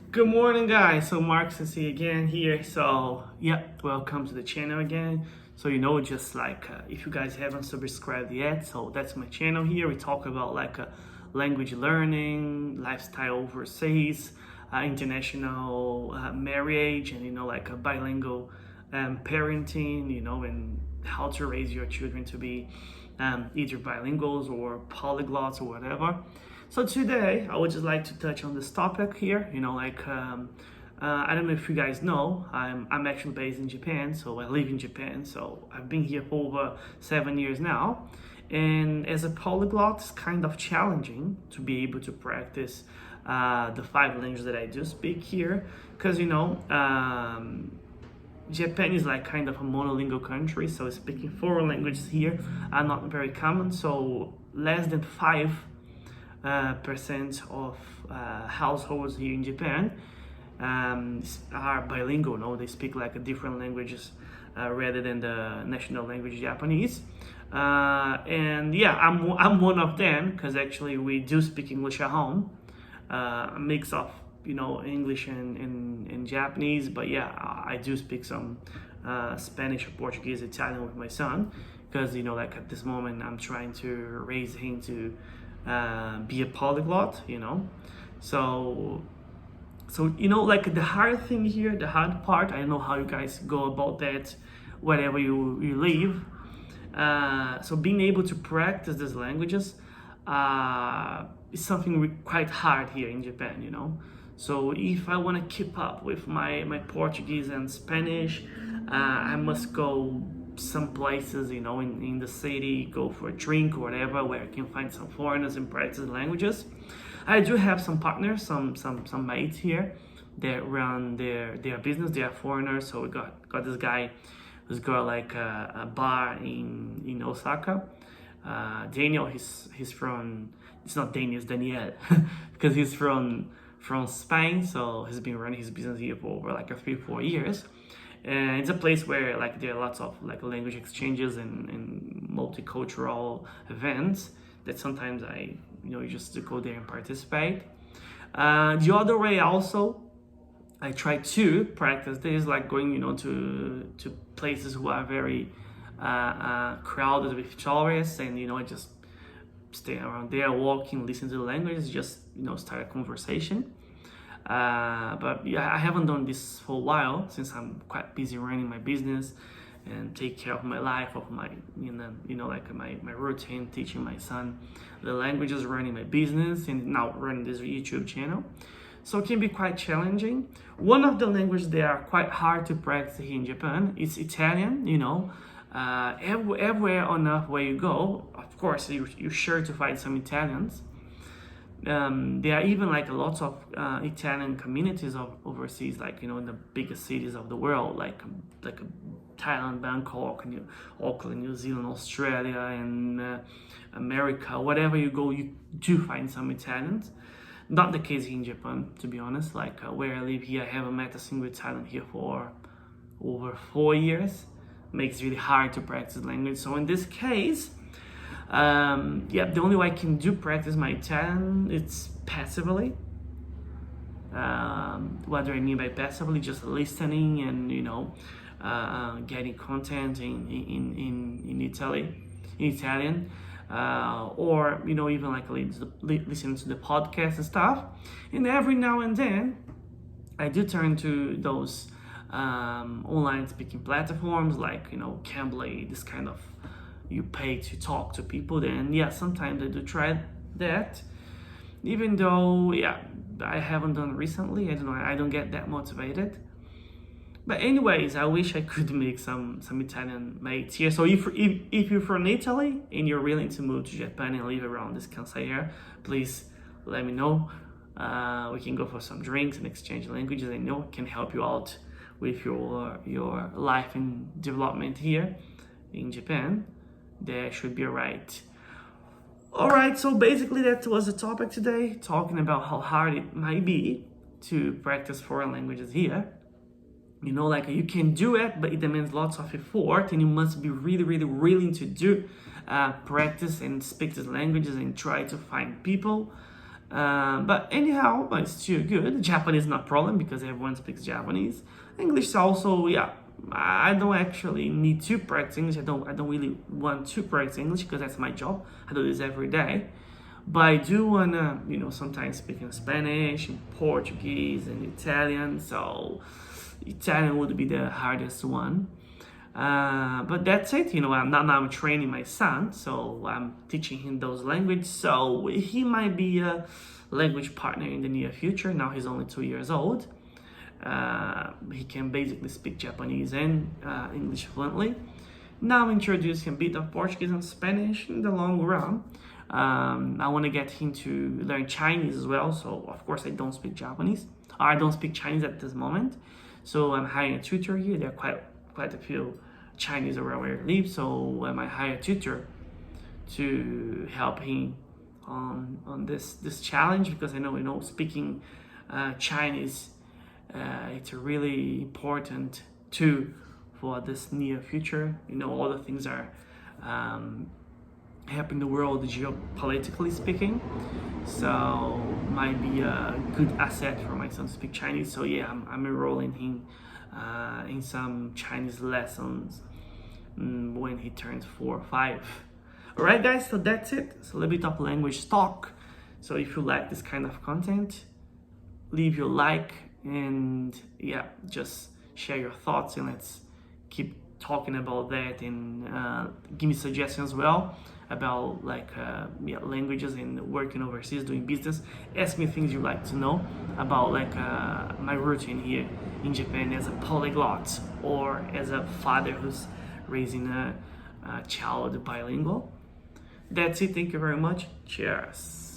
Good morning, guys. So Mark Sensei again here. So yeah, welcome to the channel again. So just like if you guys haven't subscribed yet, so that's my channel here. We talk about like language learning, lifestyle overseas, international marriage, and like a bilingual parenting. And how to raise your children to be either bilinguals or polyglots or whatever. So today, I would just like to touch on this topic here. I don't know if you guys know, I'm actually based in Japan, so I live in Japan. So I've been here for over 7 years now. And as a polyglot, it's kind of challenging to be able to practice the five languages that I do speak here, because Japan is like kind of a monolingual country, so speaking foreign languages here are not very common. So less than 5% of households here in Japan are bilingual. No, they speak like different languages rather than the national language Japanese. And yeah, I'm one of them because actually we do speak English at home, a mix of English and Japanese. But yeah, I do speak some Spanish, Portuguese, Italian with my son because like at this moment I'm trying to raise him to be a polyglot. So like the hard thing here, the hard part, I don't know how you guys go about that wherever you live. So being able to practice these languages is something quite hard here in Japan. So if I want to keep up with my Portuguese and Spanish, I must go some places, in the city, go for a drink or whatever, where I can find some foreigners and practice languages. I do have some partners, some mates here that run their business. They are foreigners, so we got this guy who's got like a bar in Osaka. Daniel, he's from, it's not Daniel, it's Daniel, because he's from Spain, so he's been running his business here for over like 3-4 years. And it's a place where like there are lots of like language exchanges and multicultural events that sometimes you just go there and participate. The other way also, I try to practice this, like going to places who are very crowded with tourists, and I just stay around there, walking, listen to the language, just start a conversation. But yeah, I haven't done this for a while since I'm quite busy running my business and take care of my life, of my like my routine, teaching my son the languages, running my business, and now running this YouTube channel. So it can be quite challenging. One of the languages that are quite hard to practice here in Japan is Italian. Everywhere on earth where you go, of course you're sure to find some Italians. There are even like lots of Italian communities overseas, like in the biggest cities of the world, like Thailand, Bangkok, Auckland, New Zealand, Australia, and America. Whatever you go, you do find some Italians. Not the case in Japan, to be honest. Like where I live here, I haven't met a single Italian here for over 4 years. Makes it really hard to practice language. So in this case, the only way I can practice my Italian, it's passively. What do I mean by passively? Just listening and getting content in Italian, or even like listening to the podcast and stuff. And every now and then, I do turn to those online speaking platforms like Cambly, this kind of, you pay to talk to people. Then yeah, sometimes I do try that, even though I haven't done recently. I don't know, I don't get that motivated. But anyways, I wish I could make some Italian mates here. So if you're from Italy and you're willing to move to Japan and live around this Kansai area, please let me know. We can go for some drinks and exchange languages. I know it can help you out with your life and development here in Japan. That should be alright. Alright, so basically that was the topic today, talking about how hard it might be to practice foreign languages here. Like you can do it, but it demands lots of effort, and you must be really, really willing to do practice and speak these languages and try to find people But anyhow, it's still good. Japanese is not a problem because everyone speaks Japanese. English also, yeah. I don't actually need to practice English. I don't really want to practice English because that's my job. I do this every day. But I do wanna, sometimes speak in Spanish, in Portuguese, and Italian. So Italian would be the hardest one. But that's it. Now I'm training my son, so I'm teaching him those languages. So he might be a language partner in the near future. Now he's only 2 years old. He can basically speak Japanese and English fluently. Now I'm introducing a bit of Portuguese and Spanish in the long run. I want to get him to learn Chinese as well. So of course I don't speak Japanese. I don't speak Chinese at this moment. So I'm hiring a tutor here. There are quite a few Chinese around where I live. So I might hire a tutor to help him on this challenge, because I know speaking Chinese it's really important too for this near future. All the things are happening in the world geopolitically speaking, so might be a good asset for my son to speak Chinese. So yeah, I'm enrolling him in some Chinese lessons when he turns 4 or 5. All right, guys, so that's it. It's a little bit of language talk. So if you like this kind of content, leave your like, and yeah, just share your thoughts, and let's keep talking about that, and give me suggestions as well about languages and working overseas, doing business. Ask me things you like to know about my routine here in Japan as a polyglot, or as a father who's raising a child bilingual. That's it. Thank you very much. Cheers.